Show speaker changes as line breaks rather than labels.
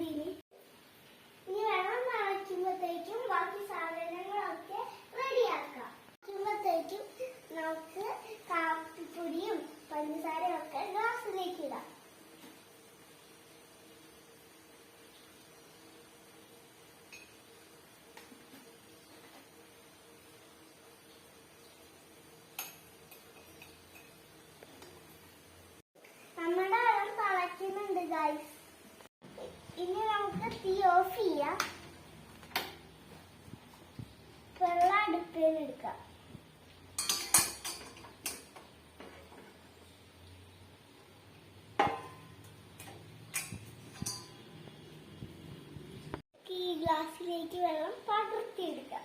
ഇനി വെള്ളം തിളയ്ക്കുമ്പോഴത്തേക്കും ബാക്കി സാധനങ്ങളൊക്കെ റെഡിയാക്കാം. തിളയ്ക്കുമ്പോഴത്തേക്കും നമുക്ക് കാപ്പിപ്പൊടിയും പഞ്ചസാരയും ഒക്കെ ഗ്ലാസ്സിലേക്ക് ഇടാം. നമ്മുടെ വെള്ളം തിളയ്ക്കുന്നുണ്ട് ഗൈസ്. ഇനി നമുക്ക് തീ ഓഫ് ചെയ്യാം. വെള്ളം അടുപ്പിൽ എടുക്കാം. ഈ ഗ്ലാസ്സിലേക്ക് വെള്ളം പകർത്തിയെടുക്കാം.